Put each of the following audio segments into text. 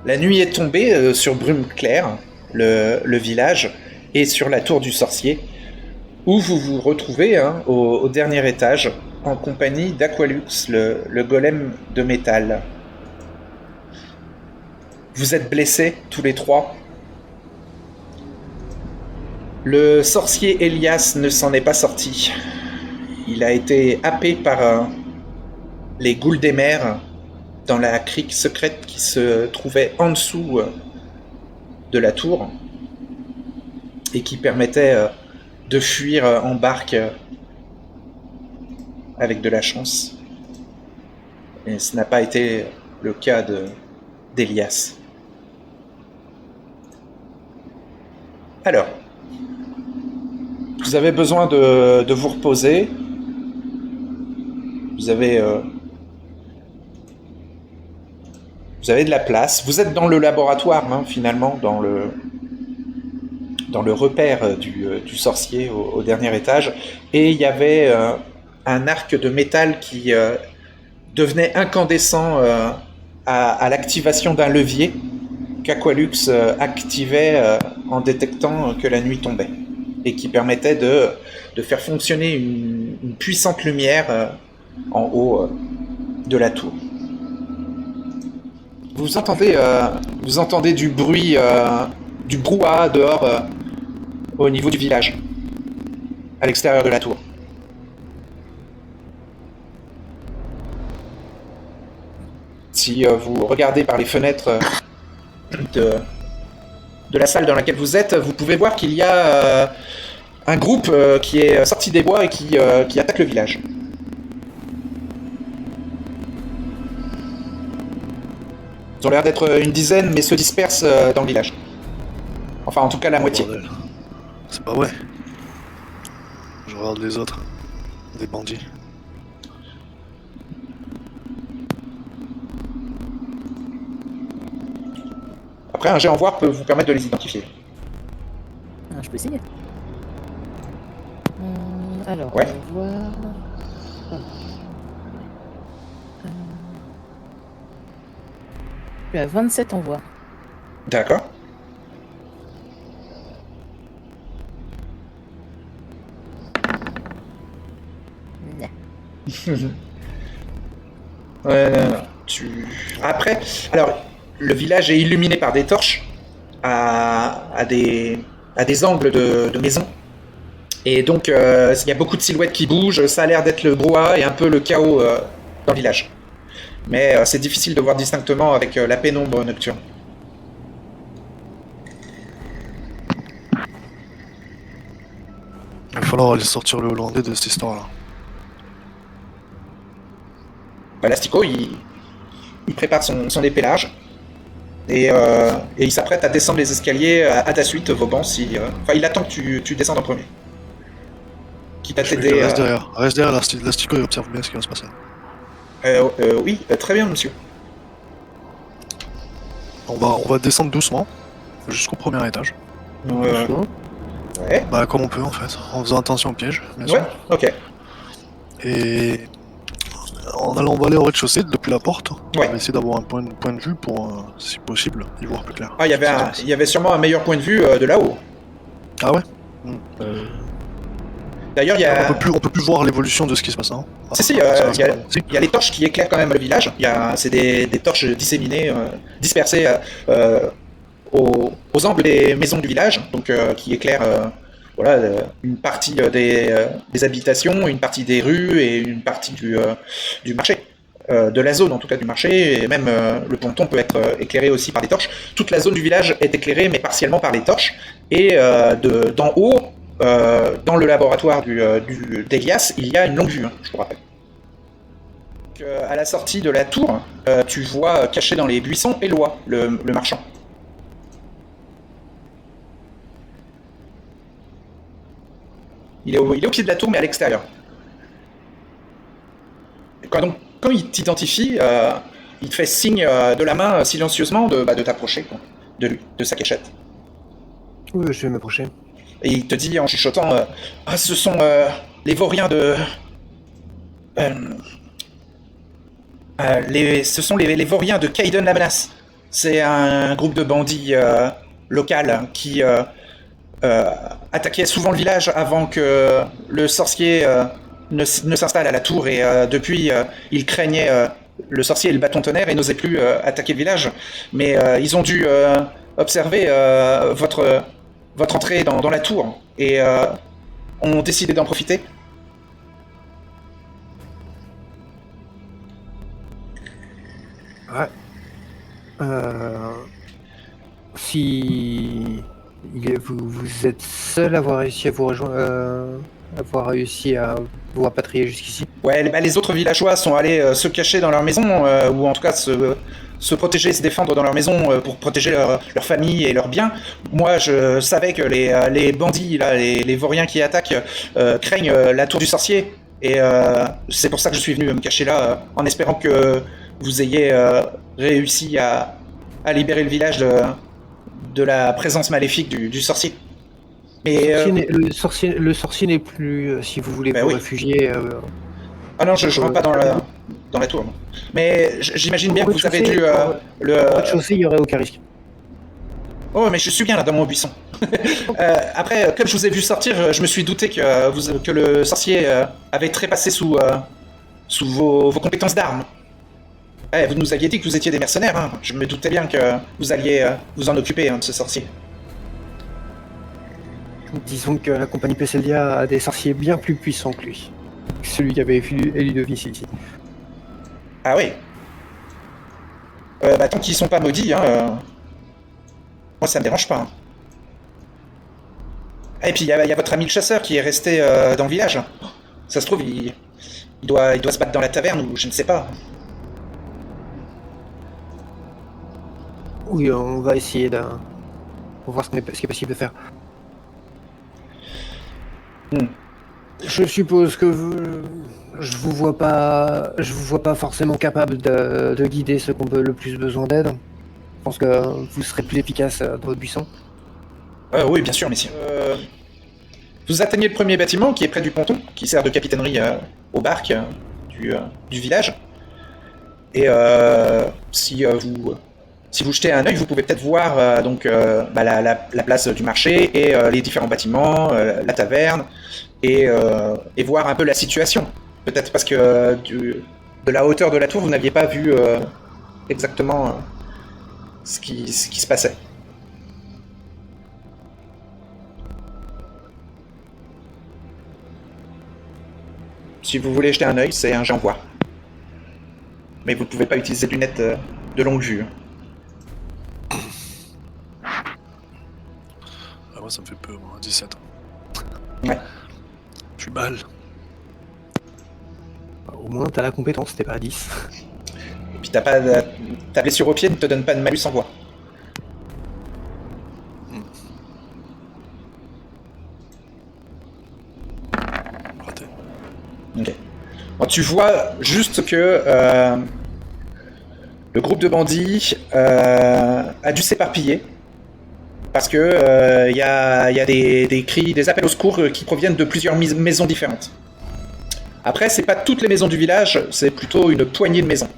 La nuit est tombée sur Brume Claire, le village, et sur la tour du sorcier, où vous vous retrouvez au dernier étage, en compagnie d'Aqualux, le golem de métal. Vous êtes blessés, tous les trois. Le sorcier Elias ne s'en est pas sorti. Il a été happé par les ghouls des mers dans la crique secrète qui se trouvait en dessous de la tour et qui permettait de fuir en barque avec de la chance. Et ce n'a pas été le cas d'Elias. Alors, vous avez besoin de vous reposer. Vous avez de la place. Vous êtes dans le laboratoire, finalement, dans le repère du sorcier au dernier étage. Et il y avait un arc de métal qui devenait incandescent à l'activation d'un levier qu'Aqualux activait en détectant que la nuit tombait. Et qui permettait de faire fonctionner une puissante lumière en haut de la tour. Vous entendez du bruit, du brouhaha dehors, au niveau du village, à l'extérieur de la tour. Si vous regardez par les fenêtres de la salle dans laquelle vous êtes, vous pouvez voir qu'il y a un groupe qui est sorti des bois et qui attaque le village. Ils ont l'air d'être une dizaine, mais se dispersent dans le village. Enfin, en tout cas, la moitié. Bordel. C'est pas vrai. Je regarde les autres. Des bandits. Après, un jet en voir peut vous permettre de les identifier. Je peux essayer. Alors, Ouais. on va voir. Je suis à 27 en voix. D'accord. Après, alors, le village est illuminé par des torches à des angles de maisons. Et donc, il y a beaucoup de silhouettes qui bougent. Ça a l'air d'être le brouhaha et un peu le chaos dans le village. Mais c'est difficile de voir distinctement avec la pénombre nocturne. Il va falloir aller sortir le Hollandais de cette histoire-là. L'Astico, il prépare son épée large. Et il s'apprête à descendre les escaliers à ta suite, Vauban, si... Enfin, il attend que tu descendes en premier. Quitte à t'aider... Reste derrière, l'Astico et observe bien ce qui va se passer. Oui, très bien, monsieur. On va descendre doucement, jusqu'au premier étage. Ouais, Bah comme on peut en fait, en faisant attention au piège, bien sûr. ouais, ok. Et en allant aller au rez-de-chaussée depuis la porte, Ouais. on va essayer d'avoir un point de vue pour, si possible, y voir plus clair. Ah, il y avait sûrement un meilleur point de vue de là-haut. Ah ouais. D'ailleurs, il y a... On peut plus voir l'évolution de ce qui se passe, hein. Si, il y a les torches qui éclairent quand même le village. C'est des torches disséminées, dispersées aux angles des maisons du village, donc qui éclairent une partie des habitations, une partie des rues et une partie du marché. De la zone en tout cas du marché, et même le ponton peut être éclairé aussi par des torches. Toute la zone du village est éclairée mais partiellement par les torches, et d'en haut, dans le laboratoire d'Elias, il y a une longue vue, je vous rappelle. Donc, à la sortie de la tour, tu vois caché dans les buissons Éloi, le marchand. Il est au pied de la tour mais à l'extérieur. Quand il t'identifie, il te fait signe de la main silencieusement de t'approcher de lui, de sa cachette. Oui, je vais m'approcher. Et il te dit en chuchotant ah, ce sont les vauriens de... ce sont les vauriens de Kaiden la menace. C'est un groupe de bandits local qui attaquait souvent le village avant que le sorcier ne s'installe à la tour et depuis ils craignaient le sorcier et le bâton tonnerre et n'osaient plus attaquer le village. Mais ils ont dû observer votre entrée dans la tour et ont décidé d'en profiter. Ouais. Si vous êtes seul à avoir réussi à vous rejoindre, avoir réussi à vous rapatrier jusqu'ici. Ouais, les autres villageois sont allés se cacher dans leur maison, ou en tout cas se protéger, se défendre dans leur maison pour protéger leur famille et leurs biens. Moi, je savais que les bandits, là, les vauriens qui attaquent, craignent la tour du sorcier. Et c'est pour ça que je suis venu me cacher là, en espérant que vous ayez réussi à libérer le village de la présence maléfique du sorcier. Mais, Le sorcier n'est plus, si vous voulez bah vous oui. réfugier. Ah non, je rentre pas dans la tour. Mais j'imagine bien que vous avez dû Au rez-de-chaussée, il n'y aurait aucun risque. Oh, mais je suis bien là dans mon buisson. Après, comme je vous ai vu sortir, je me suis douté que le sorcier avait trépassé sous vos compétences d'armes. Ouais, vous nous aviez dit que vous étiez des mercenaires, hein. Je me doutais bien que vous alliez vous en occuper de ce sorcier. Disons que la compagnie Pesselia a des sorciers bien plus puissants que lui. Celui qui avait élu de Vici ici. Ah oui. Tant qu'ils sont pas maudits, moi ça me dérange pas. Ah, et puis il y a votre ami le chasseur qui est resté dans le village. Ça se trouve, il doit se battre dans la taverne ou je ne sais pas. Oui, on va essayer de... On va voir ce qui est possible de faire. Je suppose que je vous vois pas forcément capable de guider ceux qui ont le plus besoin d'aide. Je pense que vous serez plus efficace dans votre buisson. Oui, bien sûr, messieurs. Vous atteignez le premier bâtiment qui est près du ponton, qui sert de capitainerie aux barques du village. Et si vous jetez un œil, vous pouvez peut-être voir la place du marché et les différents bâtiments, la taverne, et voir un peu la situation. Peut-être parce que de la hauteur de la tour, vous n'aviez pas vu exactement ce qui se passait. Si vous voulez jeter un œil, c'est un jet en voir. Mais vous ne pouvez pas utiliser de lunettes de longue vue. Ah, moi, ça me fait peur, moi, 17. Ouais. Je suis mal. Au moins, t'as la compétence, t'es pas à 10. Et puis ta blessure au pied ne te donne pas de malus en voix. Raté. Ok. Bon, tu vois juste que le groupe de bandits a dû s'éparpiller parce que y a des cris, des appels au secours qui proviennent de plusieurs maisons différentes. Après, c'est pas toutes les maisons du village, c'est plutôt une poignée de maisons.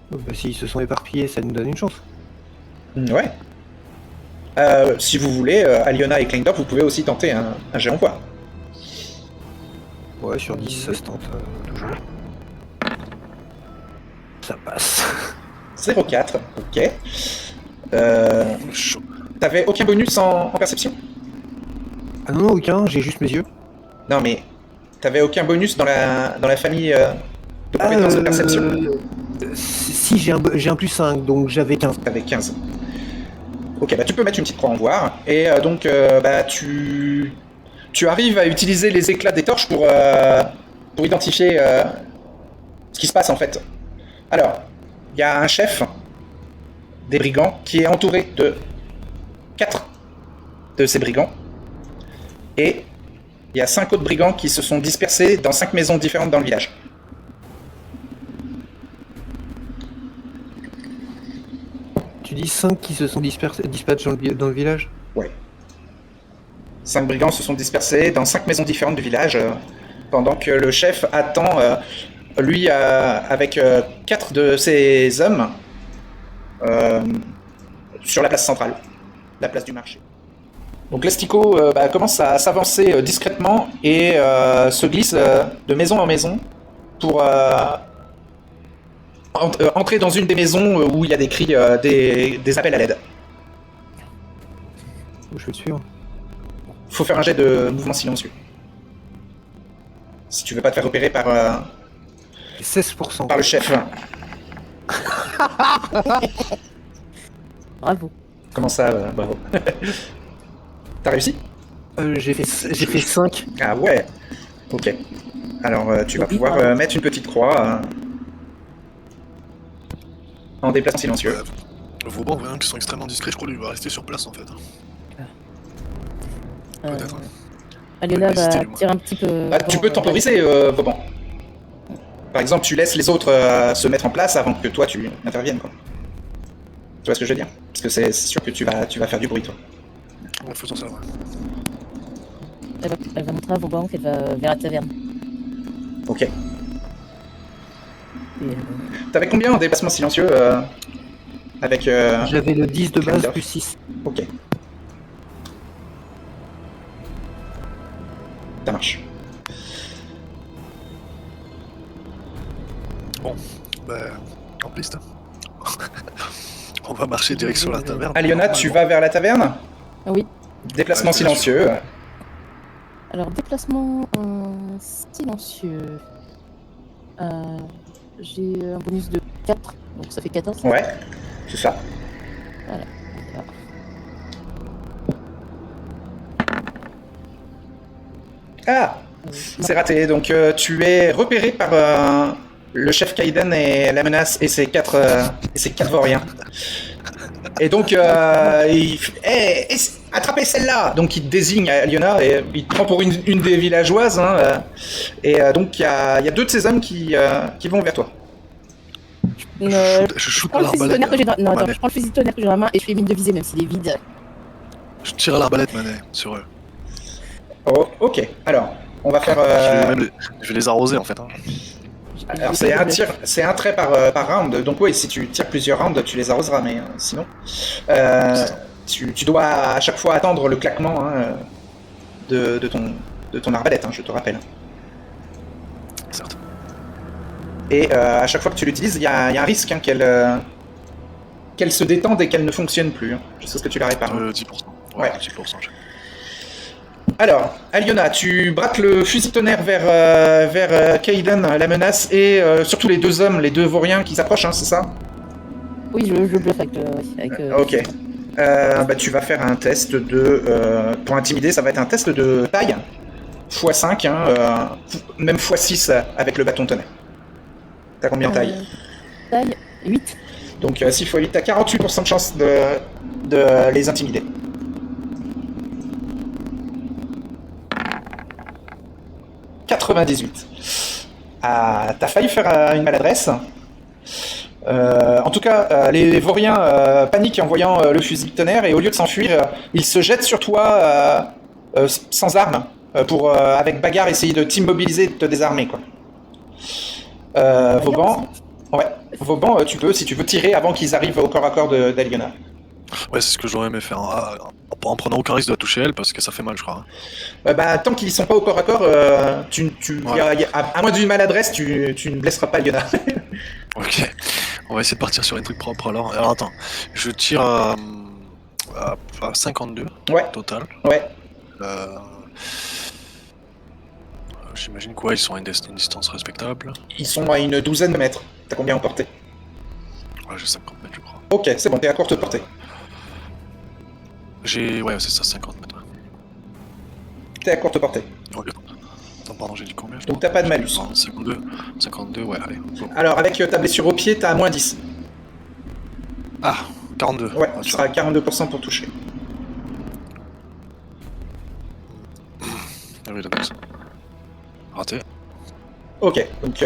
Bah, s'ils se sont éparpillés, ça nous donne une chance. Ouais. Si vous voulez, Aliona et Kleindorf, vous pouvez aussi tenter un jet en voix. Ouais, sur 10, ça se tente, toujours. Ça passe. 0,4, ok. Chaud. T'avais aucun bonus en perception? Ah non, aucun, j'ai juste mes yeux. Non, mais t'avais aucun bonus dans la famille de compétences de perception? Si, j'ai un plus 5, donc j'avais 15. T'avais 15. Ok, bah tu peux mettre une petite croix en voir, et donc tu arrives à utiliser les éclats des torches pour identifier ce qui se passe en fait. Alors, il y a un chef des brigands qui est entouré de 4 de ces brigands, et il y a 5 autres brigands qui se sont dispersés dans 5 maisons différentes dans le village. Tu dis 5 qui se sont dispatchés dans le village? Ouais. 5 brigands se sont dispersés dans 5 maisons différentes du village, pendant que le chef attend, lui, avec 4 de ses hommes, euh, sur la place centrale, la place du marché. Donc l'Astico commence à s'avancer discrètement et se glisse de maison en maison pour entrer dans une des maisons où il y a des cris, des appels à l'aide. Je vais le suivre. Faut faire un jet de mouvement silencieux. Si tu veux pas te faire repérer par 16%. le chef. Bravo. Comment ça, bravo. T'as réussi? J'ai fait 5. Ah ouais. Ok. Alors tu vas Oui, pouvoir bravo. mettre une petite croix en déplacement silencieux. Vauban, voyant qu'ils sont extrêmement discrets, je crois qu'il va rester sur place en fait. Peut-être. Aliona Ouais, va c'était du moins. tirer un petit peu. Tu peux temporiser, Vauban. Par exemple, tu laisses les autres se mettre en place avant que toi tu interviennes, quoi. Tu vois ce que je veux dire? Parce que c'est sûr que tu vas faire du bruit, toi. Ouais, faisons ça, ouais. Elle va montrer à Vauban qu'elle va vers la taverne. Ok. Et, T'avais combien en déplacement silencieux avec... J'avais le 10 de base Candor. plus 6. Ok. Ça marche. Bon, en piste. On va marcher direct sur la taverne. Aliona, tu vas vers la taverne? Ah oui. Déplacement Ouais, bien sûr. silencieux. Alors, déplacement silencieux. J'ai un bonus de 4, donc ça fait 14. Ouais, c'est ça. Voilà. Ah, c'est raté. Donc tu es repéré par le chef Kaiden et la menace et ses quatre vauriens. Et donc attrapez celle-là. Donc il te désigne à Aliona et il te prend pour une des villageoises. Hein, donc il y a deux de ces hommes qui vont vers toi. Je Je shoot prends à le fusil l'arbalète. tonnerre que j'ai dans... Non, attends, Manet. je prends le fusil tonnerre que j'ai dans la main et je fais mine de viser même s'il est vide. Je tire à l'arbalète, Manet, sur eux. Oh, ok. Alors on va faire. Je vais les arroser en fait. Hein. Alors c'est un trait par round. Donc oui, si tu tires plusieurs rounds, tu les arroseras, mais sinon, tu dois à chaque fois attendre le claquement hein, de ton arbalète, hein, je te rappelle. Certes. Et à chaque fois que tu l'utilises, il y a un risque hein, qu'elle se détende et qu'elle ne fonctionne plus. Hein, jusqu'à ce que tu la répares. 10%. Ouais. Ouais, 10%. Alors, Aliona, tu braques le fusil tonnerre vers Kaiden, la menace, et surtout les deux hommes, les deux vauriens qui s'approchent, hein, c'est ça? Oui, je bluffe avec... Ok. Tu vas faire un test pour intimider, ça va être un test de taille, x5, hein, même x6 avec le bâton tonnerre. T'as combien en taille? Taille 8. Donc 6 x 8, t'as 48% de chance de les intimider. « 98. Ah, t'as failli faire une maladresse. En tout cas, les vauriens paniquent en voyant le fusil tonnerre et au lieu de s'enfuir, ils se jettent sur toi sans armes pour, avec bagarre, essayer de t'immobiliser, de te désarmer, quoi. Vauban, tu peux, si tu veux, tirer avant qu'ils arrivent au corps à corps d'Aliona. Ouais, c'est ce que j'aurais aimé faire. Hein. En prenant aucun risque de la toucher elle, parce que ça fait mal, je crois. Tant qu'ils sont pas au corps à corps, Ouais. à moins d'une maladresse, tu ne blesseras pas Aliona. Ok. On va essayer de partir sur un truc propre alors. Alors attends, je tire à 52 Ouais, total. ouais. J'imagine quoi, ils sont à une distance respectable. Ils sont à une douzaine de mètres. T'as combien en portée? Ouais, j'ai 50 mètres, je crois. Ok, c'est bon, t'es à courte portée. Ouais, c'est ça, 50 mètres. T'es à courte portée. Ok. Attends, pardon, j'ai dit combien? Donc t'as pas de malus. 52, ouais, allez. Go. Alors avec ta blessure au pied, t'as moins 10. Ah, 42. Ouais, Ah, tu seras à 42% pour toucher. Ah oui, d'accord. Raté. Ok, donc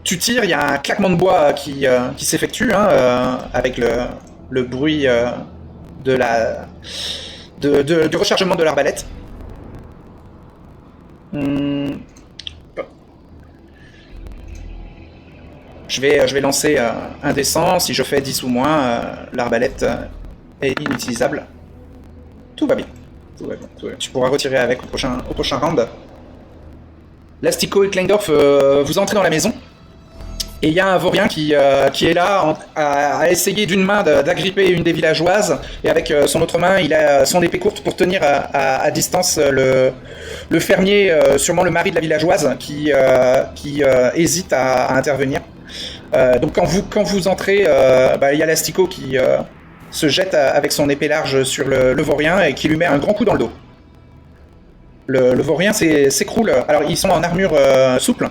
tu tires, il y a un claquement de bois qui s'effectue hein, avec le bruit du rechargement de l'arbalète. Je vais lancer un dé 100. Si je fais 10 ou moins, l'arbalète est inutilisable. Tout va bien. Tout va bien. Tu pourras retirer avec au prochain round. Lastico et Kleindorf, vous entrez dans la maison. Et il y a un vaurien qui est là à essayer d'une main d'agripper une des villageoises, et avec son autre main, il a son épée courte pour tenir à distance le fermier, sûrement le mari de la villageoise, qui hésite à intervenir. Donc quand vous entrez, il y a Lastico qui se jette avec son épée large sur le vaurien et qui lui met un grand coup dans le dos. Le vaurien s'écroule. Alors ils sont en armure souple.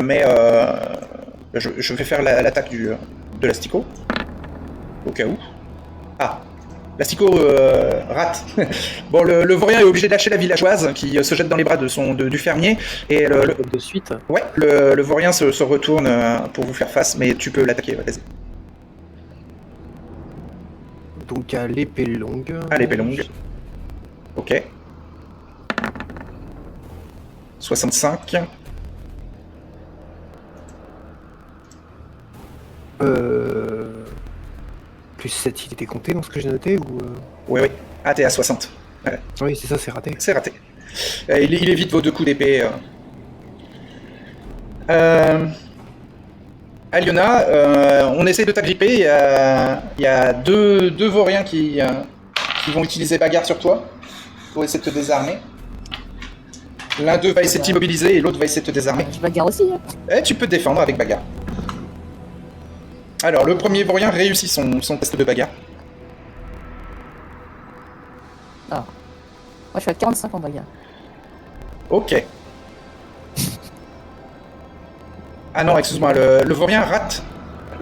Mais je vais faire l'attaque de l'Astico, au cas où. Ah, l'Astico rate. Bon, le vaurien est obligé de lâcher la villageoise qui se jette dans les bras du fermier. Et De suite. ouais, le vaurien se retourne pour vous faire face, mais tu peux l'attaquer, vas-y. Donc à l'épée longue. À l'épée longue. Ok. 65. Plus 7, il était compté dans ce que j'ai noté ou Oui. Ah, t'es à 60. Ouais. Oui, c'est ça, c'est raté. C'est raté. Il évite vos 2 coups d'épée. Aliona, on essaie de t'agripper. Il y a deux vauriens qui vont utiliser bagarre sur toi pour essayer de te désarmer. L'un d'eux va essayer de t'immobiliser et l'autre va essayer de te désarmer. Je bagarre aussi. Hein. Et tu peux te défendre avec bagarre. Alors, le premier vaurien réussit son test de bagarre. Moi, je suis à 45 en bagarre. Ok. Ah non, excuse-moi, le vaurien rate.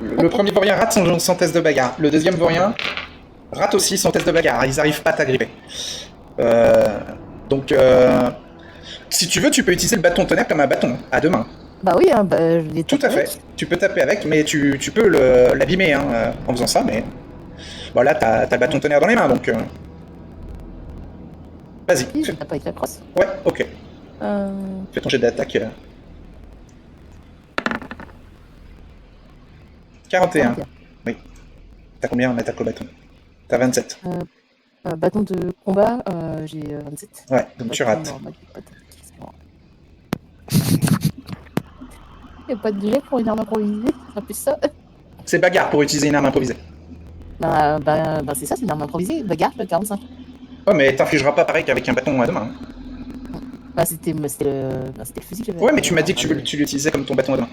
Le premier vaurien rate son test de bagarre. Le deuxième vaurien rate aussi son test de bagarre. Ils n'arrivent pas à t'agripper. Donc, si tu veux, tu peux utiliser le bâton de tonnerre comme un bâton, à 2 mains. Bah oui, hein, je l'ai Tout à fait. Tu peux taper avec, mais tu peux l'abîmer en faisant ça, mais... Bon, là, t'as le bâton de tonnerre dans les mains, donc... Vas-y. Oui, je tape avec la crosse. Ouais, ok. Fais ton jet d'attaque. 41. Oui. T'as combien en attaque au bâton? T'as 27. Bâton de combat, j'ai 27. Ouais, donc tu rates. Il n'y a pas de jet pour une arme improvisée, c'est plus ça. C'est bagarre pour utiliser une arme improvisée. Bah c'est ça, c'est une arme improvisée. Bagarre, je 45. Ouais, mais t'infligeras pas pareil qu'avec un bâton à 2 mains. Bah c'était le fusil que j'avais. Ouais, mais tu m'as dit que tu l'utilisais comme ton bâton à 2 mains.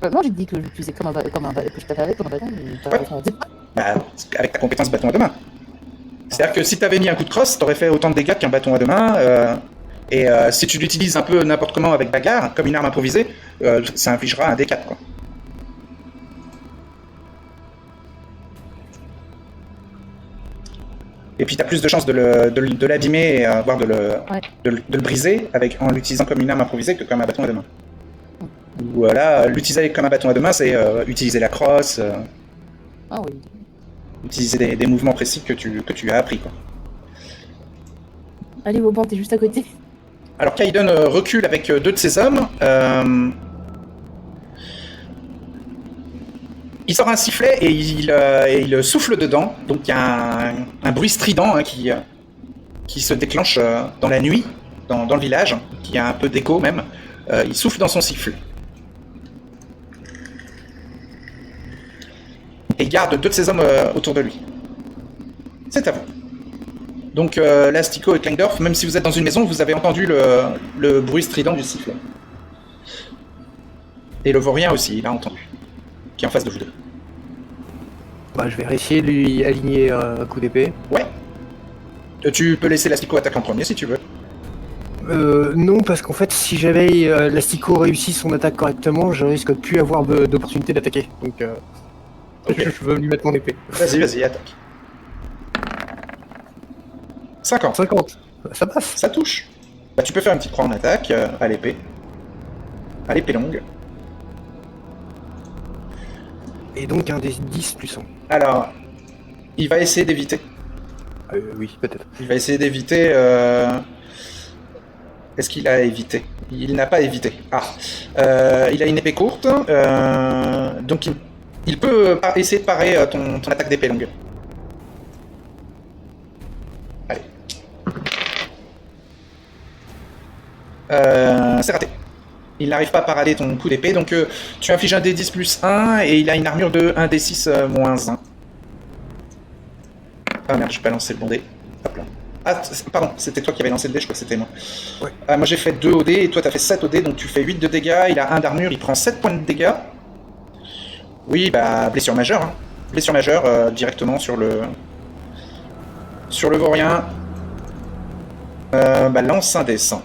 Non, j'ai dit que je l'utilisais comme un bâton, que je tapais avec comme un bâton. Mais Ouais. Bah, avec ta compétence bâton à 2 mains. C'est-à-dire que si t'avais mis un coup de crosse, t'aurais fait autant de dégâts qu'un bâton à 2 mains. Et si tu l'utilises un peu n'importe comment avec bagarre, comme une arme improvisée, ça infligera un D4, quoi. Et puis t'as plus de chances de l'abîmer, voire de le briser en l'utilisant comme une arme improvisée que comme un bâton à 2 mains. Ou là, l'utiliser comme un bâton à 2 mains, c'est utiliser la crosse, Ah oui. utiliser des mouvements précis que tu as appris, quoi. Allez, Vauban, t'es juste à côté. Alors Kaiden recule avec 2 de ses hommes. Il sort un sifflet et il souffle dedans. Donc il y a un bruit strident qui se déclenche dans la nuit, dans le village, qui a un peu d'écho même. Il souffle dans son sifflet. Et il garde 2 de ses hommes autour de lui. C'est à vous. Donc Lastico et Kleindorf, même si vous êtes dans une maison, vous avez entendu le bruit strident du sifflet. Et le vaurien aussi, il a entendu. Qui est en face de vous 2. Bah, je vais essayer de lui aligner un coup d'épée. Ouais. Tu peux laisser Lastico attaquer en premier si tu veux. Non, parce qu'en fait, si jamais l'Astico réussit son attaque correctement, je risque de plus avoir d'opportunité d'attaquer. Donc, Ok. je veux lui mettre mon épée. Vas-y, attaque. 50. 50, ça passe. Ça touche. Bah, tu peux faire une petite croix en attaque à l'épée. À l'épée longue. Et donc un des 10 plus 100. Alors, il va essayer d'éviter. Oui, peut-être. Il va essayer d'éviter. Est-ce qu'il a évité? Il n'a pas évité. Ah. Il a une épée courte, donc il peut essayer de parer ton attaque d'épée longue. Allez. C'est raté. Il n'arrive pas à parader ton coup d'épée, donc tu infliges un D10 plus 1 et il a une armure de 1 D6 moins 1. Ah merde, j'ai pas lancé le bon dé. Hop là. Ah, pardon, c'était toi qui avais lancé le dé, je crois que c'était moi. Ouais. Moi j'ai fait 2 au dé et toi t'as fait 7 au dé, donc tu fais 8 de dégâts, il a 1 d'armure, il prend 7 points de dégâts. Oui, bah blessure majeure. Hein. Blessure majeure directement sur le vaurien. Bah lance un dé 100.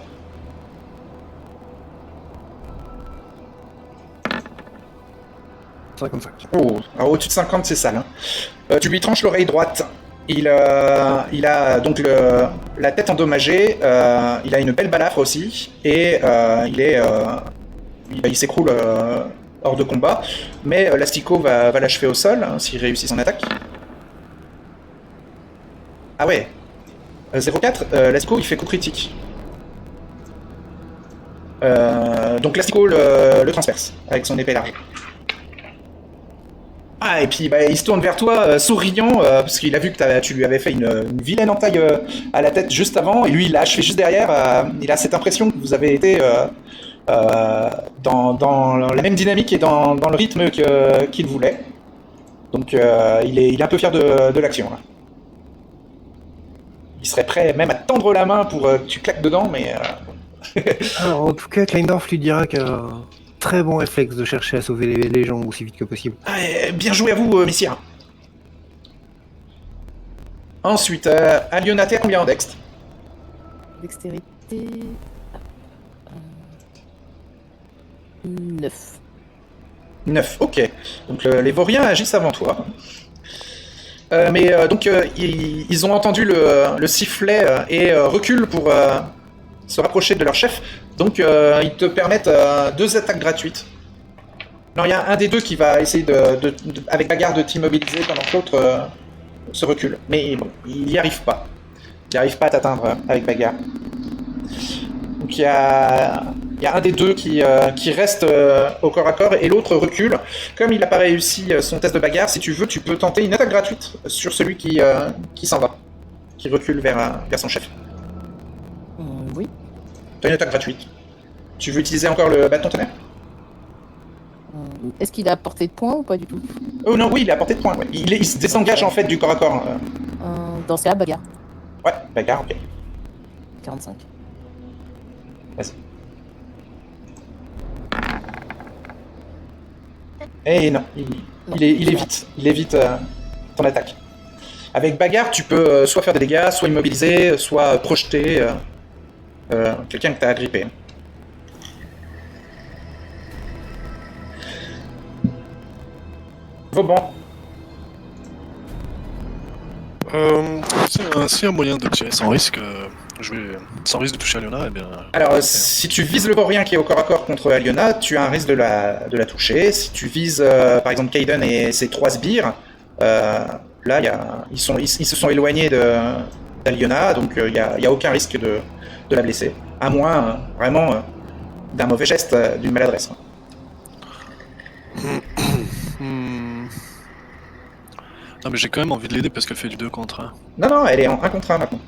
Oh, alors au-dessus de 50 c'est sale. Hein. Tu lui tranches l'oreille droite. Il a donc la tête endommagée, il a une belle balafre aussi, et il s'écroule hors de combat, mais l'asticot va l'achever au sol hein, s'il réussit son attaque. Ah ouais, 0,4, l'asticot il fait coup critique. Donc l'asticot le transperce avec son épée large. Ah, et puis bah, il se tourne vers toi, souriant, parce qu'il a vu que tu lui avais fait une vilaine entaille à la tête juste avant, et lui il l'a achevé juste derrière. Il a cette impression que vous avez été dans la même dynamique et dans le rythme qu'il voulait. Donc il est un peu fier de l'action. Là. Il serait prêt même à tendre la main pour que tu claques dedans, mais... Alors, en tout cas, Kleindorf lui dira qu'un très bon réflexe de chercher à sauver les gens aussi vite que possible. Bien joué à vous, messieurs. Ensuite, Aliona, t'es à combien en dext? Dextérité. 9. 9, ok. Donc les vauriens agissent avant toi. Donc ils ont entendu le sifflet et reculent pour se rapprocher de leur chef. Donc ils te permettent 2 attaques gratuites. Alors il y a un des deux qui va essayer avec bagarre de t'immobiliser pendant que l'autre se recule. Mais bon, il n'y arrive pas. Il n'arrive pas à t'atteindre avec bagarre. Donc il y a un des deux qui reste au corps à corps et l'autre recule. Comme il n'a pas réussi son test de bagarre, si tu veux, tu peux tenter une attaque gratuite sur celui qui s'en va, qui recule vers son chef. Oui. Tu as une attaque gratuite. Tu veux utiliser encore le bâton tonnerre? Est-ce qu'il a portée de poing ou pas du tout? Oh non, oui, il est à portée de poing. Ouais. Il se désengage en fait du corps à corps. Dans ce cas, bagarre. Ouais, bagarre, ok. 45. Vas-y. Eh non, il évite ton attaque. Avec bagarre, tu peux soit faire des dégâts, soit immobiliser, soit projeter quelqu'un que t'as agrippé. Vauban. S'il y a un moyen de tirer sans risque, sans risque de toucher Aliona, eh bien... Alors, si tu vises le vaurien qui est au corps à corps contre Aliona, tu as un risque de la toucher. Si tu vises, par exemple, Kaiden et ses 3 sbires, là, ils se sont éloignés d'Aliona, donc il n'y a aucun risque de la blesser. À moins, vraiment, d'un mauvais geste, d'une maladresse. Non, mais j'ai quand même envie de l'aider parce qu'elle fait du 2 contre 1. Non, elle est en 1 contre 1 maintenant.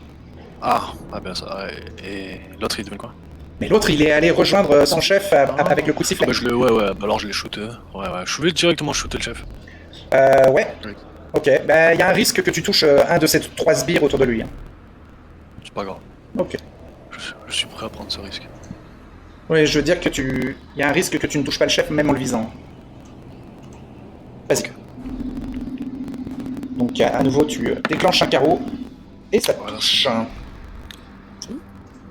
Ah ben ça, et l'autre il devient quoi? Mais l'autre, il est allé rejoindre son chef avec le coup de sifflet. Bah ouais, bah alors je l'ai shooté. Ouais, je voulais directement shooter le chef. Ouais. Ok, bah il y a un risque que tu touches un de ces 3 sbires autour de lui. Hein. C'est pas grave. Ok. Je suis prêt à prendre ce risque. Oui, je veux dire que il y a un risque que tu ne touches pas le chef même en le visant. Vas-y. Donc à nouveau, tu déclenches un carreau et ça touche.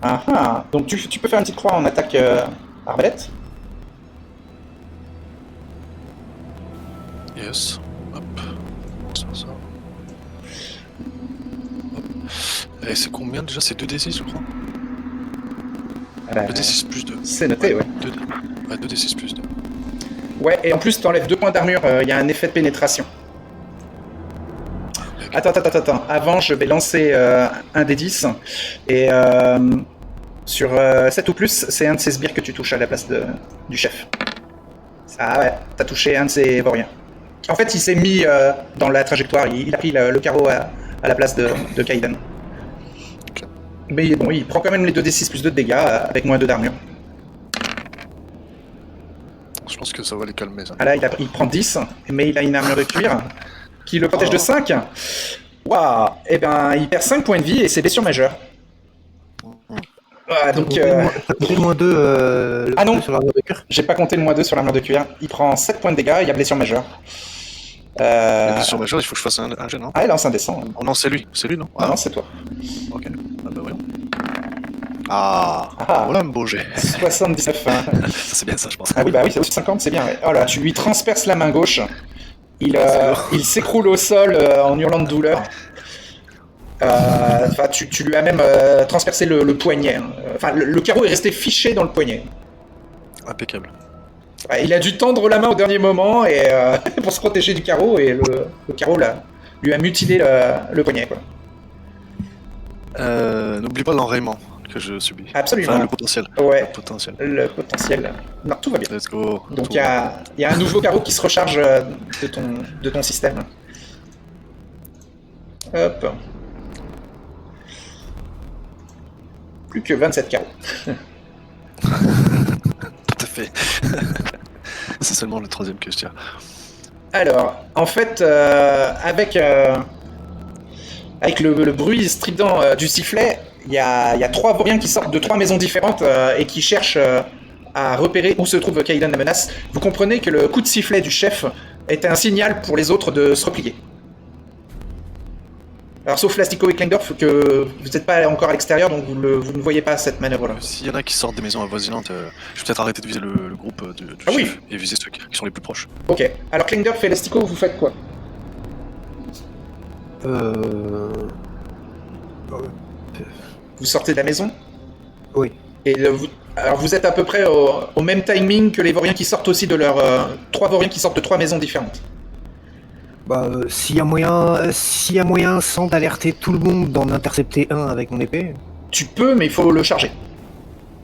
Ah. Donc tu peux faire une petite croix en attaque arbalète. Yes. Hop. Ça. Hop. Et c'est combien déjà? C'est 2d6 je crois. 2d6 plus 2. C'est noté, ouais. 2d6 plus 2. Ouais, et en plus t'enlèves 2 points d'armure, il y a un effet de pénétration. Attends. Avant, je vais lancer un des 10 et Sur 7 ou plus, c'est un de ces sbires que tu touches à la place du chef. Ah ouais, t'as touché un de ces vauriens. En fait, il s'est mis dans la trajectoire, il a pris le carreau à la place de Kaiden. Mais bon, il prend quand même les 2d6 plus 2 de dégâts avec moins 2 d'armure. Je pense que ça va les calmer, ça. Ah là, il prend 10, mais il a une armure de cuir qui le protège de 5. Waouh. Eh ben, il perd 5 points de vie et c'est blessure majeure. Ah, donc, T'as compté le moins 2 Ah non. sur l'armure de cœur. j'ai pas compté le moins 2 sur l'armure de cuir. Il prend 7 points de dégâts et il y a blessure majeure. Sur ma chose, il faut que je fasse un jet, non? Ah, il lance un descend. Oh non, c'est lui, non? Ah non, c'est toi. Ok, ah bah voyons. Ah, Ah. voilà un beau jet. 79. Hein. Ça, c'est bien ça, je pense. Ah oui, bah oui, c'est aussi 50, c'est bien. Ouais. Oh là, tu lui transperces la main gauche. Il s'écroule au sol en hurlant de douleur. Enfin, tu lui as même transpercé le poignet. Hein. Enfin, le carreau est resté fiché dans le poignet. Impeccable. Ouais, il a dû tendre la main au dernier moment et, pour se protéger du carreau et le carreau lui a mutilé le poignet. Quoi. N'oublie pas l'enrayement que je subis. Absolument. Enfin, le potentiel. Ouais, Le potentiel. le potentiel. Non, tout va bien. Let's go. Donc Tout il y a un nouveau carreau qui se recharge de ton système. Hop. Plus que 27 carreaux. Tout à fait. C'est seulement le troisième que je tire. Alors, en fait, avec le bruit strident du sifflet, il y a 3 vauriens qui sortent de 3 maisons différentes et qui cherchent à repérer où se trouve Kaiden la menace. Vous comprenez que le coup de sifflet du chef était un signal pour les autres de se replier. Alors, sauf Lastico et Klingdorf, que vous n'êtes pas encore à l'extérieur, donc vous ne voyez pas cette manœuvre-là. S'il y en a qui sortent des maisons avoisinantes, je vais peut-être arrêter de viser le groupe du Ah oui. chef et viser ceux qui sont les plus proches. Ok. Alors, Klingdorf et Lastico, vous faites quoi? Vous sortez de la maison? Oui. Et alors vous êtes à peu près au même timing que les vauriens qui sortent aussi de leurs 3 vauriens qui sortent de 3 maisons différentes. S'il y a moyen, sans d'alerter tout le monde, d'en intercepter un avec mon épée. Tu peux, mais il faut le charger.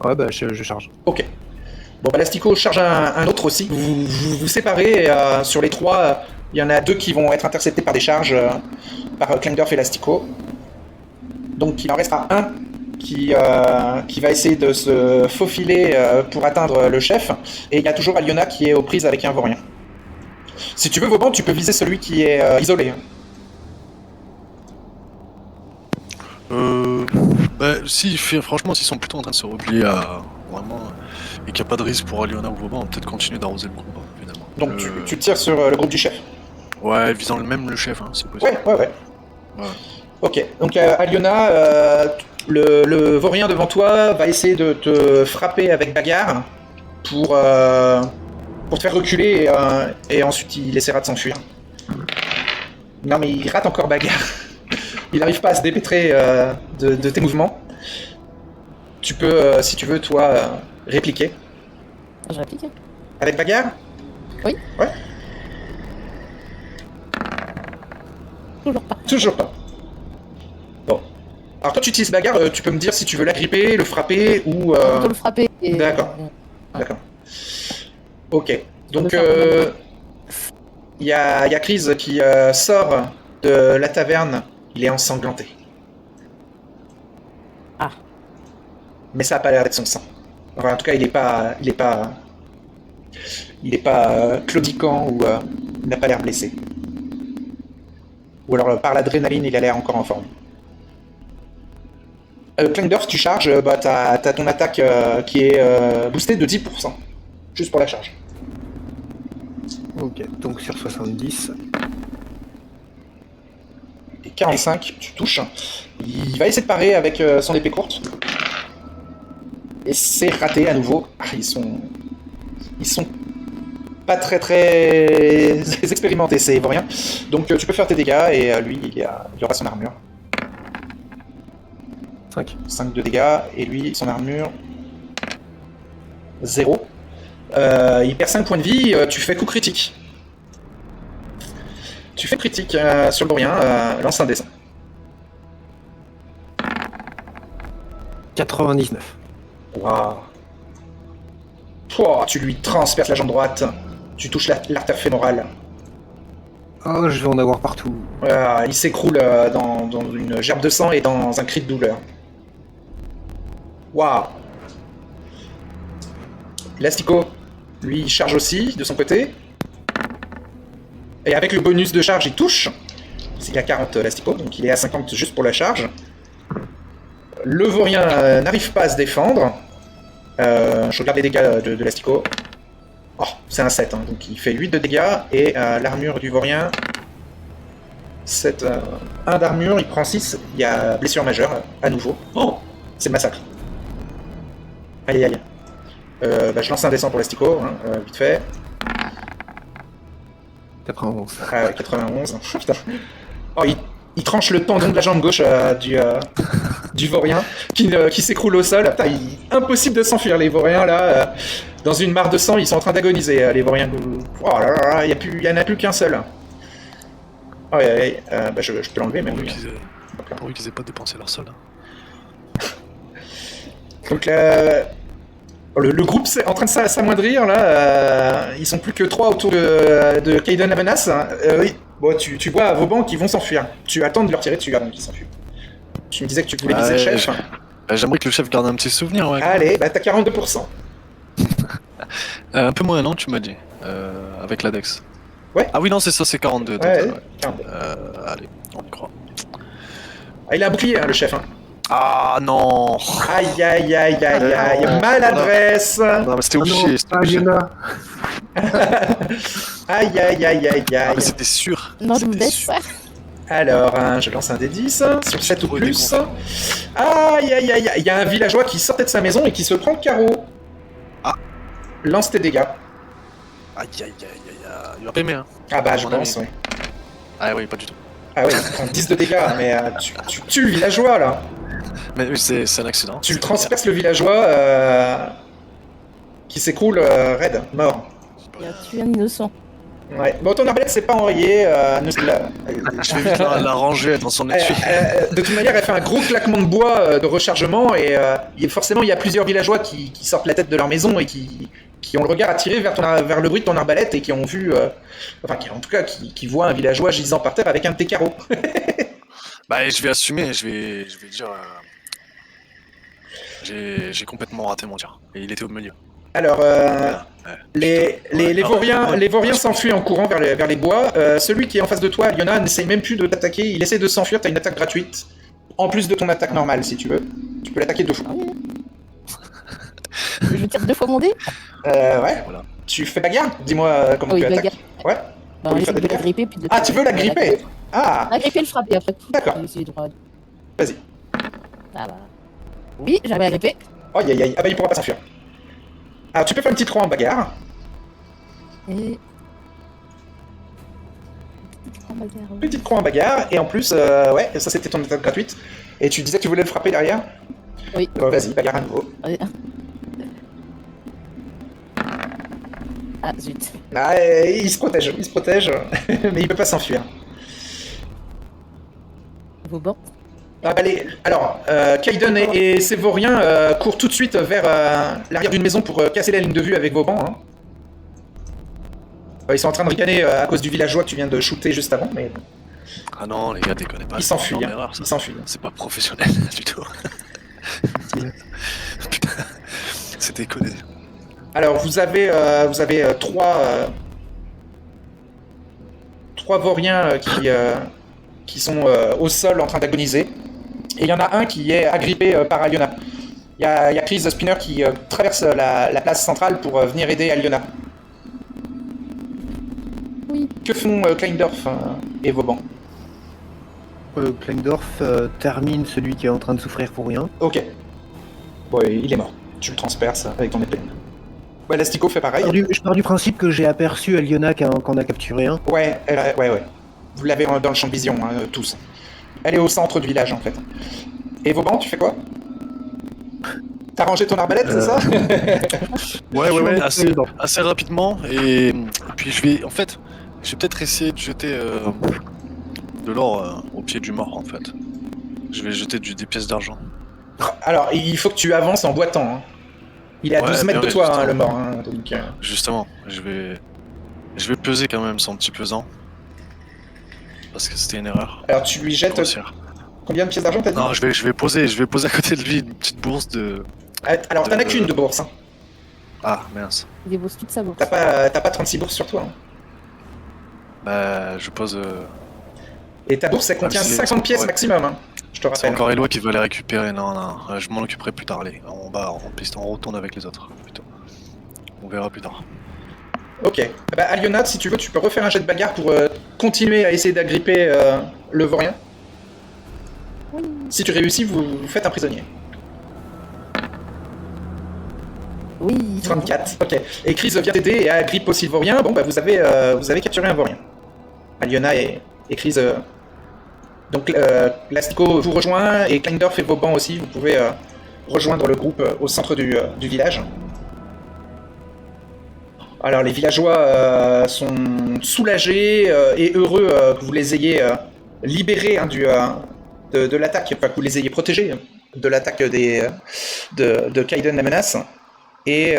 Ouais, je charge. Ok. Bon, bah, Lastico charge un autre aussi. Vous séparez, et, sur les 3, il y en a 2 qui vont être interceptés par des charges par Klingdorf et Lastico. Donc il en restera un qui va essayer de se faufiler pour atteindre le chef. Et il y a toujours Aliona qui est aux prises avec un vaurien. Si tu veux, Vauban, tu peux viser celui qui est isolé. Franchement, s'ils sont plutôt en train de se replier à vraiment et qu'il n'y a pas de risque pour Aliona ou Vauban, on va peut-être continuer d'arroser le groupe, finalement. Donc tu tires sur le groupe du chef. Ouais, visant même le chef, hein, si possible. Ouais. Ok, donc Aliona, le vaurien devant toi va essayer de te frapper avec bagarre pour te faire reculer et ensuite il essaiera de s'enfuir. Non mais il rate encore bagarre. Il n'arrive pas à se dépêtrer de tes mouvements. Tu peux, si tu veux, toi, répliquer. Je réplique. Avec bagarre? Oui. Ouais. Toujours pas. Toujours pas. Bon. Alors toi tu utilises bagarre, tu peux me dire si tu veux l'agripper, le frapper ou... On peut le frapper. Et... D'accord. D'accord. Ok. Donc il y a Chris qui sort de la taverne. Il est ensanglanté. Ah. Mais ça a pas l'air d'être son sang. Enfin, en tout cas, il est pas claudiquant ou il n'a pas l'air blessé. Ou alors par l'adrénaline, il a l'air encore en forme. Klingdorf, tu charges, t'as ton attaque qui est boostée de 10%. Juste pour la charge. Ok, donc sur 70. Et 45, tu touches. Il va essayer de parer avec son épée courte. Et c'est raté à nouveau. Ah, ils sont pas très expérimentés, ces vauriens. Donc tu peux faire tes dégâts et lui, il aura son armure. 5 de dégâts, et lui, son armure... 0. Il perd 5 points de vie, tu fais coup critique. Tu fais critique sur le vaurien, lance un dessin. 99. Waouh. Pouah, tu lui transperces la jambe droite. Tu touches l'artère fémorale. Oh, je vais en avoir partout. Il s'écroule dans une gerbe de sang et dans un cri de douleur. Waouh. Elastico, lui, il charge aussi de son côté. Et avec le bonus de charge, il touche. Il a 40 Elastico, donc il est à 50 juste pour la charge. Le vaurien n'arrive pas à se défendre. Je regarde les dégâts de Elastico. Oh, c'est un 7, hein, donc il fait 8 de dégâts. Et l'armure du vaurien, 1 d'armure, il prend 6. Il y a blessure majeure, à nouveau. Oh, c'est le massacre. Aïe aïe. Je lance un descend pour Elastico, hein, vite fait. 91. 91, putain. Oh, il tranche le tendon de la jambe gauche du vaurien qui s'écroule au sol. Putain, impossible de s'enfuir, les vauriens là. Dans une mare de sang, ils sont en train d'agoniser, les vauriens. Oh là là, il n'y en a plus qu'un seul. Oh, je peux l'enlever, mais oui. Pourvu qu'ils aient pas dépensé leur sol. Donc le groupe est en train de s'amoindrir là. Ils sont plus que 3 autour de Kaidan Avanas. Oui. Bon, tu vois Vauban qui vont s'enfuir. Tu attends de leur tirer dessus avant qu'ils s'enfuient. Tu me disais que tu voulais viser le chef. J'aimerais que le chef garde un petit souvenir. Ouais. Allez, t'as 42%. Un peu moins, non, tu m'as dit. Avec la Dex. Ouais. Ah oui, non, c'est ça, c'est 42. Ouais, total, 42. Allez, on y croit. Ah, il a un bouclier, hein, le chef. Hein. Ah non. Aïe aïe aïe aïe aïe, maladresse. Non, mais c'était obligé. Ah, Aliona. Aïe aïe aïe aïe Ah, mais aïe. c'était sûr. Non, je me C'était baisse sûr. pas. Alors, je lance un D10 sur 7 ou Trop plus. déconfort. Aïe aïe aïe, il y a un villageois qui sortait de sa maison et qui se prend le carreau. Ah. Lance tes dégâts. Aïe aïe aïe aïe aïe. Il va pas aimer, hein. Ah bah, je À mon pense, avis. oui. Ah oui, pas du tout. Ah ouais, il prend 10 de dégâts, mais tu tues le villageois, là. Mais oui, c'est un accident. Tu le transperces, le villageois, qui s'écroule raide, mort. Il a tué un innocent. Ouais. Bon, ton arbalète, c'est pas enrayé. Je vais vite la ranger dans son étui. De toute manière, elle fait un gros claquement de bois de rechargement et forcément, il y a plusieurs villageois qui sortent la tête de leur maison et qui ont le regard attiré vers le bruit de ton arbalète et qui ont vu, qui voient un villageois gisant par terre avec un de tes carreaux. Bah, je vais assumer, je vais dire. J'ai complètement raté mon tir. Et il était au milieu. Alors, les vauriens s'enfuient en courant vers les bois. Celui qui est en face de toi, Liona, n'essaye même plus de t'attaquer. Il essaie de s'enfuir. T'as une attaque gratuite. En plus de ton attaque normale, si tu veux. Tu peux l'attaquer 2 fois. Je tire 2 fois mon dé. Ouais. Voilà. Tu fais bagarre. Dis-moi comment Oui, tu attaques. bagarre. Ouais. Bah, Pour lui j'essaie faire de des la dégâts. gripper. Puis de Ah, tu veux la gripper? Ah, La gripper et le frapper après. D'accord. Je vais essayer de droit. vas-y. Ah bah. Oui, j'arrive à la gripper. Oh, aïe, aïe, aïe. Ah bah, il pourra pas s'enfuir. Ah, tu peux faire une petite croix en bagarre. Et. Petite croix en bagarre. Et en plus, ouais, ça c'était ton attaque gratuite. Et tu disais que tu voulais le frapper derrière? Oui. Vas-y, bagarre à nouveau. Ah, zut. Ah, il se protège, mais il peut pas s'enfuir. Vauban. Ah, bah, alors, Kaiden et ses vauriens courent tout de suite vers l'arrière d'une maison pour casser la ligne de vue avec Vauban. Hein. Ils sont en train de ricaner à cause du villageois que tu viens de shooter juste avant, mais Ah non, les gars, déconnez pas. ils c'est s'enfuient. une Hein. énorme erreur, ça. Ils s'enfuient. C'est pas professionnel du tout. Putain, c'est déconné. Alors, vous avez trois vauriens qui sont au sol en train d'agoniser. Et il y en a un qui est agrippé par Aliona. Il y a Chris Spinner qui traverse la place centrale pour venir aider Aliona. Oui. Que font Kleindorf et Vauban? Kleindorf termine celui qui est en train de souffrir pour rien. Ok. Bon, il est mort. Tu le transperces avec ton épée. Ouais, Elastico fait pareil. Je pars du principe que j'ai aperçu Aliona qu'en a capturé un. Ouais. Vous l'avez dans le champ de vision, hein, tous. Elle est au centre du village, en fait. Et Vauban, tu fais quoi? T'as rangé ton arbalète, c'est ça? Ouais, assez rapidement. Et puis je vais peut-être essayer de jeter de l'or au pied du mort, en fait. Je vais jeter des pièces d'argent. Alors, il faut que tu avances en boitant. Hein. Il est à Ouais, 12 mètres bien de ouais, toi, justement. le mort. Hein, donc, Justement, je vais peser quand même son petit pesant. Parce que c'était une erreur. Alors, tu lui jettes Grossière. combien de pièces d'argent, t'as dit? Non, je vais poser à côté de lui une petite bourse de. Alors, t'en as de- qu'une de bourse. Hein. Ah, mince. Il débousse toute sa bourse. T'as pas 36 bourses sur toi. Hein. Bah, je pose. Et ta bourse, elle contient c'est- 50 pièces ouais. maximum. Hein, je te C'est rappelle. encore Eloi qui va les récupérer. Non, non, je m'en occuperai plus tard. Allez, on retourne avec les autres. Plutôt. On verra plus tard. Ok. Bah, Aliona, si tu veux, tu peux refaire un jet de bagarre pour continuer à essayer d'agripper le vaurien. Oui. Si tu réussis, vous faites un prisonnier. Oui. 34. Ok. Et Chris vient t'aider et agrippe aussi le vaurien. Bon, bah, vous avez capturé un vaurien. Aliona et Chris. Donc, Lastko vous rejoint et Kleindorf et Vauban aussi. Vous pouvez rejoindre le groupe au centre du village. Alors, les villageois sont soulagés et heureux que vous les ayez libérés hein, de l'attaque, enfin que vous les ayez protégés de l'attaque de Kaiden la menace. Et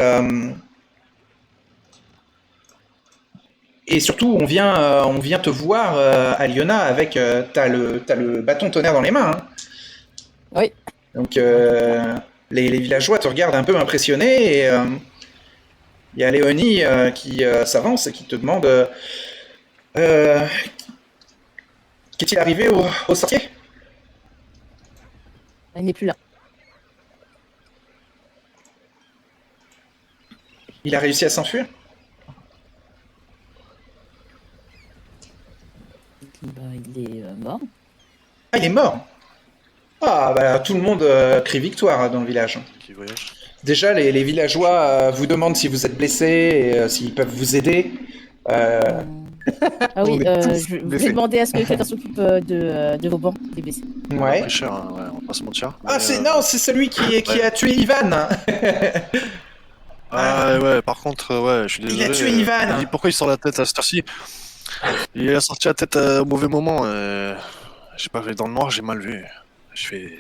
surtout, on vient te voir, Aliona, avec t'as le bâton tonnerre dans les mains. Hein. Oui. Donc, les villageois te regardent un peu impressionnés et il y a Léonie qui s'avance et qui te demande qu'est-il arrivé au sorcier? Il n'est plus là. Il a réussi à s'enfuir? Bah, il est mort. Ah, il est mort! Ah, bah tout le monde crie victoire hein, dans le village. Qui voyage. Déjà, les villageois vous demandent si vous êtes blessé et s'ils peuvent vous aider. Ah oui, On est tous je vais blessés. demander à ce que quelqu'un s'occupe de vos bancs des blessés. On a Ouais. pris cher, hein, ouais, on va pas se mentir. Ah, Mais, non, c'est celui qui a tué Ivan! Ah ouais, par contre, ouais, je suis Il désolé. a tué Ivan. Il dit pourquoi il sort la tête à cette heure-ci? Il a sorti la tête au mauvais moment. J'ai pas fait dans le noir, j'ai mal vu. Je fais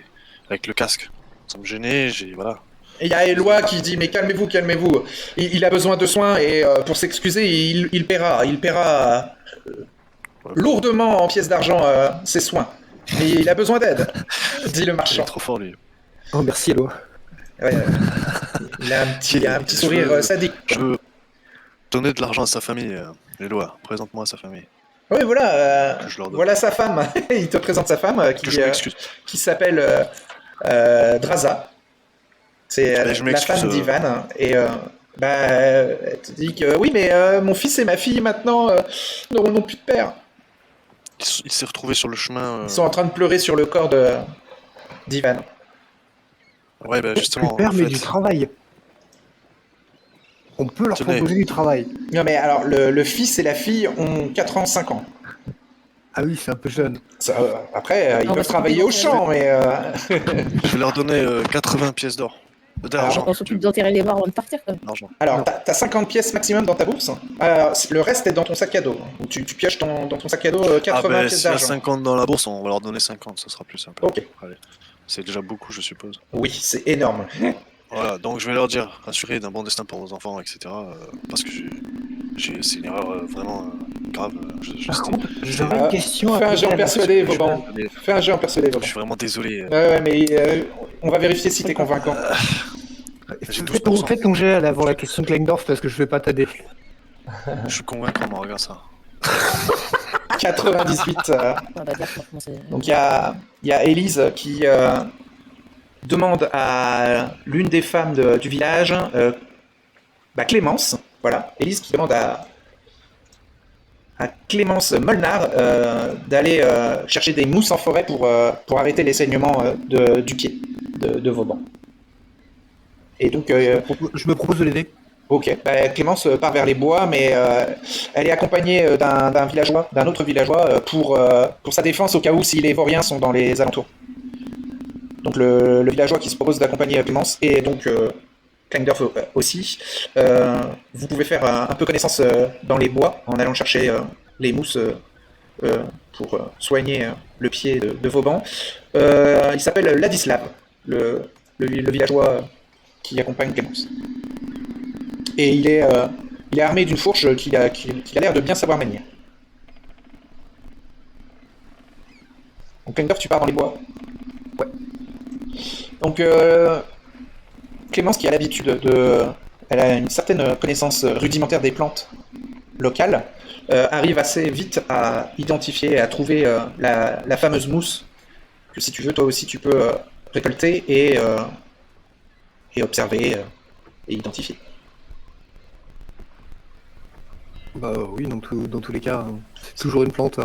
avec le casque. Ça me gênait, voilà. Et il y a Eloi qui dit mais calmez-vous, calmez-vous. Il a besoin de soins et pour s'excuser, il paiera lourdement en pièces d'argent ses soins. Mais il a besoin d'aide, dit le Il est marchand. trop fort lui. Oh, merci, Eloi. Ouais, il a un petit sourire sadique. Je veux donner de l'argent à sa famille, Eloi. Présente-moi à sa famille. Oui, voilà, Que je leur donne. voilà sa femme. Il te présente sa femme Que je m'excuse. qui s'appelle Draza. C'est Mais je la m'excuse, femme d'Ivan. Et elle te dit que oui, mais mon fils et ma fille maintenant n'auront plus de père. Il s'est retrouvé sur le chemin. Ils sont en train de pleurer sur le corps d'Ivan. Ouais, bah justement. Super, en mais fait, du travail. On peut leur Tenez. proposer du travail. Non, mais alors, le fils et la fille ont 4 ans, 5 ans. Ah oui, c'est un peu jeune. Ça, après, ils On va peuvent travailler au s'occuper champ, mais... Je vais leur donner 80 pièces d'or. D'argent. On s'occupe d'enterrer les morts avant de partir quand même. D'argent. Alors, Non. t'as 50 pièces maximum dans ta bourse. Le reste est dans ton sac à dos. Donc, tu pioches dans ton sac à dos 80 Ah bah pièces s'il y a d'argent. 50 dans la bourse, on va leur donner 50, ça sera plus simple. Ok. Allez. C'est déjà beaucoup, je suppose. Oui, c'est énorme. Voilà, donc je vais leur dire, assurer d'un bon destin pour vos enfants, etc. Parce que c'est une erreur vraiment grave. Par contre, j'aurais Ah, une question. fais un jet en persuadé, je, Vauban. Fais un jet en persuadé, je Vauban. suis vraiment désolé. Ouais, mais on va vérifier si t'es convaincant. J'ai Fais ton jet avant la question de Kleindorf parce que je vais pas t'aider. Je suis convaincant, mais regarde ça. 98. On va dire comment c'est. Donc il y a Élise qui demande à l'une des femmes du village, Clémence, voilà, Élise qui demande à Clémence Molnar d'aller chercher des mousses en forêt pour arrêter les saignements du pied de Vauban. Et donc, Je me propose de l'aider. ok, Clémence part vers les bois, mais elle est accompagnée d'un villageois, d'un autre villageois, pour sa défense au cas où si les vauriens sont dans les alentours. Donc le villageois qui se propose d'accompagner Clémence, et donc Kleindorf aussi, vous pouvez faire un peu connaissance dans les bois en allant chercher les mousses pour soigner le pied de Vauban. Il s'appelle Ladislav, le villageois qui accompagne Clémence. et il est armé d'une fourche qu'il a l'air de bien savoir manier. Donc Klendorf, tu pars dans les bois. Ouais. Donc Clémence, qui a l'habitude elle a une certaine connaissance rudimentaire des plantes locales, arrive assez vite à identifier et à trouver la fameuse mousse que, si tu veux, toi aussi tu peux récolter et observer et identifier. Bah oui, dans tous les cas, c'est toujours une plante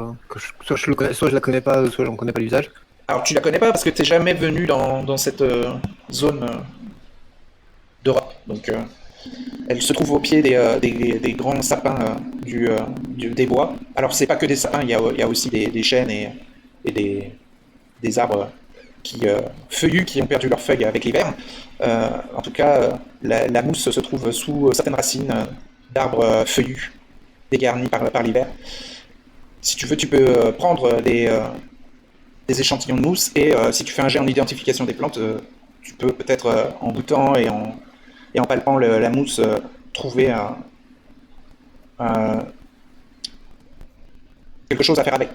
soit je la connais pas, soit j'en connais pas l'usage. Alors tu la connais pas parce que t'es jamais venu dans cette zone d'Europe. Donc elle se trouve au pied des grands sapins des bois. Alors c'est pas que des sapins, il y a aussi des chênes et des arbres feuillus qui ont perdu leurs feuilles avec l'hiver. En tout cas, la mousse se trouve sous certaines racines d'arbres feuillus dégarnis par l'hiver. Si tu veux, tu peux prendre des échantillons de mousse et si tu fais un jet en identification des plantes, tu peux peut-être en goûtant et en palpant la mousse trouver quelque chose à faire avec.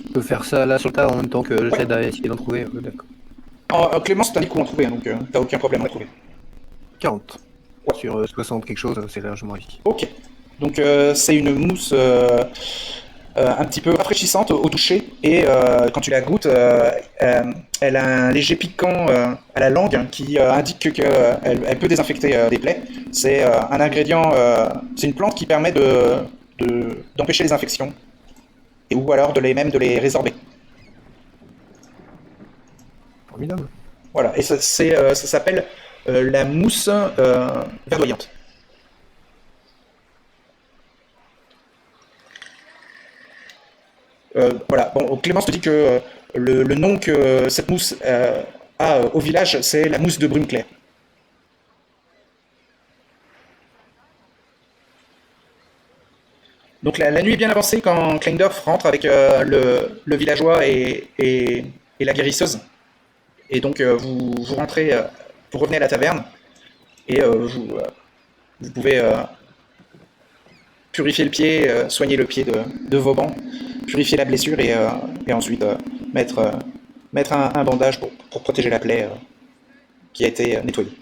Je peux faire ça là sur le tas en même temps que j'essaie d'essayer d'en trouver. D'accord. Clémence, t'as dit où en trouver, donc t'as aucun problème à en trouver. 40. Ouais. Sur 60 quelque chose, c'est largement réussi. Ok. Donc c'est une mousse un petit peu rafraîchissante au toucher et quand tu la goûtes, elle a un léger piquant à la langue qui indique qu'elle peut désinfecter des plaies. C'est un ingrédient, c'est une plante qui permet d'empêcher les infections ou alors de les résorber. Formidable. Voilà, et ça s'appelle la mousse verdoyante. Voilà, bon, Clémence te dit que le nom que cette mousse a au village, c'est la mousse de brume claire. Donc la nuit est bien avancée quand Klendorf rentre avec le villageois et la guérisseuse. Et donc vous rentrez, vous revenez à la taverne et vous pouvez purifier le pied, soigner le pied de Vauban, purifier la blessure et ensuite mettre un bandage pour protéger la plaie qui a été nettoyée.